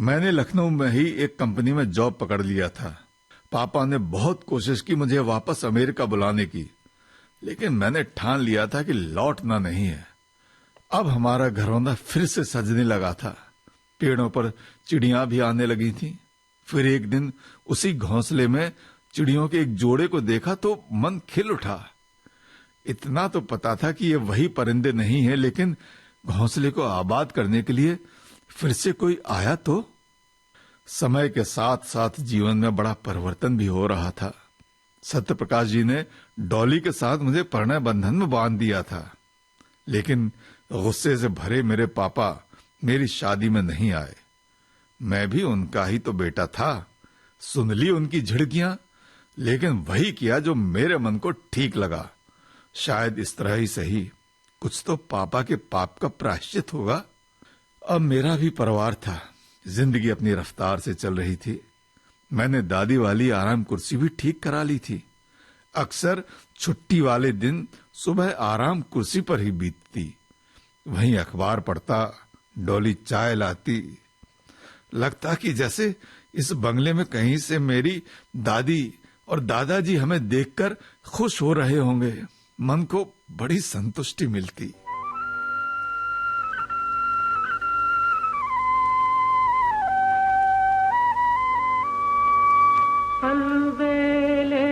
मैंने लखनऊ में ही एक कंपनी में जॉब पकड़ लिया था। पापा ने बहुत कोशिश की मुझे वापस अमेरिका बुलाने की, लेकिन मैंने ठान लिया था कि लौटना नहीं है। अब हमारा घरौंदा फिर से सजने लगा था। पेड़ों पर चिड़ियां भी आने लगी थीं। फिर एक दिन उसी घोंसले में चिड़ियों के एक जोड़े को देखा तो मन खिल उठा। इतना तो पता था कि ये वही परिंदे नहीं है, लेकिन घोंसले को आबाद करने के लिए फिर से कोई आया तो। समय के साथ साथ जीवन में बड़ा परिवर्तन भी हो रहा था। सत्यप्रकाश जी ने डॉली के साथ मुझे प्रणय बंधन में बांध दिया था, लेकिन गुस्से से भरे मेरे पापा मेरी शादी में नहीं आए। मैं भी उनका ही तो बेटा था। सुन ली उनकी झिड़कियां, लेकिन वही किया जो मेरे मन को ठीक लगा। शायद इस तरह ही सही, कुछ तो पापा के पाप का प्रायश्चित होगा। अब मेरा भी परिवार था। जिंदगी अपनी रफ्तार से चल रही थी। मैंने दादी वाली आराम कुर्सी भी ठीक करा ली थी। अक्सर छुट्टी वाले दिन सुबह आराम कुर्सी पर ही बीतती। वहीं अखबार पढ़ता, डॉली चाय लाती। लगता कि जैसे इस बंगले में कहीं से मेरी दादी और दादाजी हमें देखकर खुश हो रहे होंगे। मन को बड़ी संतुष्टि मिलती। अलबेले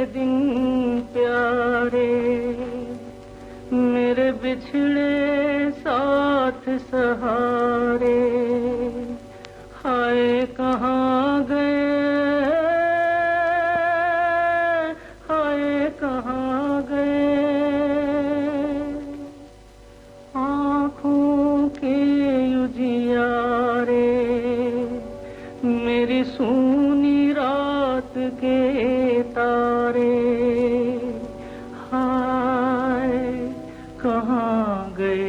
दिन प्यारे, मेरे बिछड़े साथ सहारे, हाय कहाँ गए, हाय कहाँ गए। आँखों के उजियारे, मेरी सूनी रात के तारे, हाय कहाँ गए।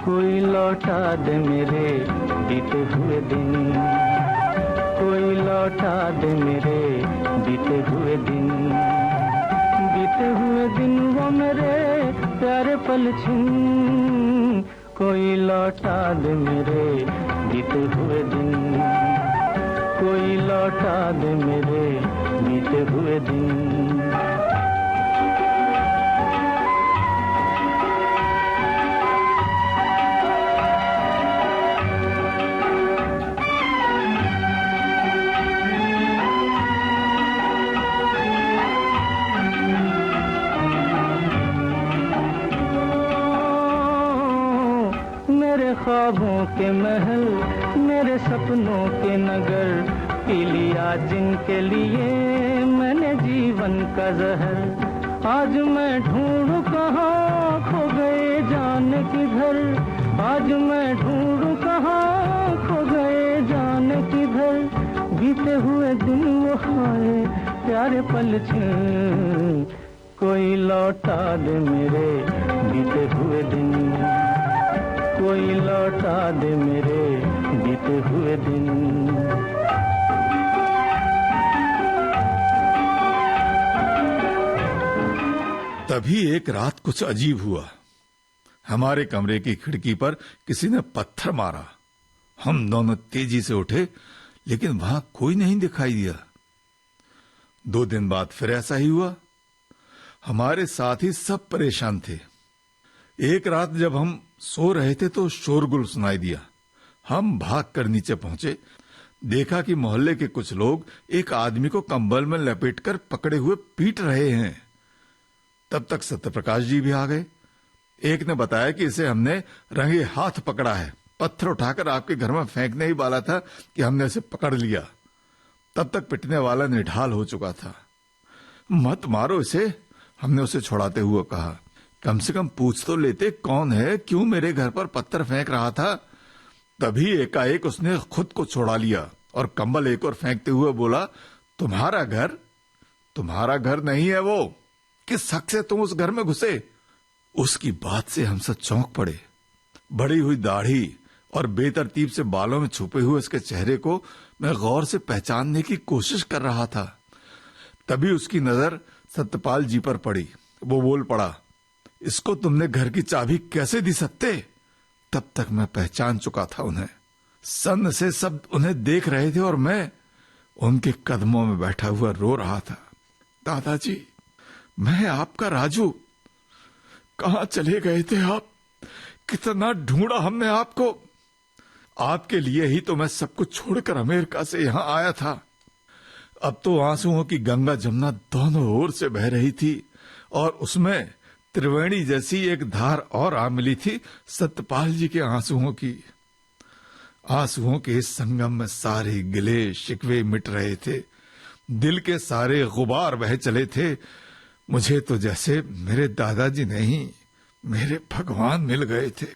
कोई लौटा दे मेरे बीते हुए दिन, कोई लौटा दे मेरे बीते हुए दिन, बीते हुए दिन वो मेरे प्यारे पल छिन। कोई लौटा दे मेरे बीते हुए दिन, कोई लौटा दे मेरे बीते हुए दिन। मेरे ख्वाबों के महल, मेरे सपनों के नगर, पी लिया जिनके लिए मैंने जीवन का जहर। आज मैं ढूंढूं कहाँ खो गए जाने किधर, आज मैं ढूंढूं कहाँ खो गए जाने किधर। बीते हुए दिन वो हाय प्यारे पल छिन। कोई लौटा दे मेरे बीते हुए दिन, कोई लौटा दे मेरे बीते हुए दिन। तभी एक रात कुछ अजीब हुआ। हमारे कमरे की खिड़की पर किसी ने पत्थर मारा। हम दोनों तेजी से उठे, लेकिन वहां कोई नहीं दिखाई दिया। 2 दिन बाद फिर ऐसा ही हुआ। हमारे साथी सब परेशान थे। एक रात जब हम सो रहे थे तो शोरगुल सुनाई दिया। हम भागकर नीचे पहुंचे। देखा कि मोहल्ले के कुछ लोग एक आदमी को कंबल में लपेटकर पकड़े हुए पीट रहे हैं। तब तक सत्यप्रकाश जी भी आ गए। एक ने बताया कि इसे हमने रंगे हाथ पकड़ा है, पत्थर उठाकर आपके घर में फेंकने ही वाला था कि हमने इसे पकड़ लिया। तब तक पिटने वाला निढाल हो चुका था। मत मारो इसे, हमने उसे छुड़ाते हुए कहा। कम से कम पूछ तो लेते कौन है, क्यों मेरे घर पर पत्थर फेंक रहा था। तभी एकाएक उसने खुद को छुड़ा लिया और कंबल एक और फेंकते हुए बोला, तुम्हारा घर नहीं है वो, किस हक से तुम उस घर में घुसे? उसकी बात से हम सब चौंक पड़े। बढ़ी हुई दाढ़ी और बेतरतीब से बालों में छुपे हुए उसके चेहरे को मैं गौर से पहचानने की कोशिश कर रहा था। तभी उसकी नजर सत्यपाल जी पर पड़ी। वो बोल पड़ा, इसको तुमने घर की चाबी कैसे दी सत्ते? तब तक मैं पहचान चुका था उन्हें। सन्न से सब उन्हें देख रहे थे और मैं उनके कदमों में बैठा हुआ रो रहा था। दादाजी, मैं आपका राजू। कहाँ चले गए थे आप? कितना ढूंढा हमने आपको। आपके लिए ही तो मैं सब कुछ छोड़कर अमेरिका से यहां आया था। अब तो आंसुओं की गंगा जमुना दोनों ओर से बह रही थी और उसमें त्रिवेणी जैसी एक धार और आ मिली थी सत्यपाल जी के आंसुओं की। आंसुओं के इस संगम में सारे गिले शिकवे मिट रहे थे। दिल के सारे गुबार बह चले थे। मुझे तो जैसे मेरे दादाजी नहीं, मेरे भगवान मिल गए थे।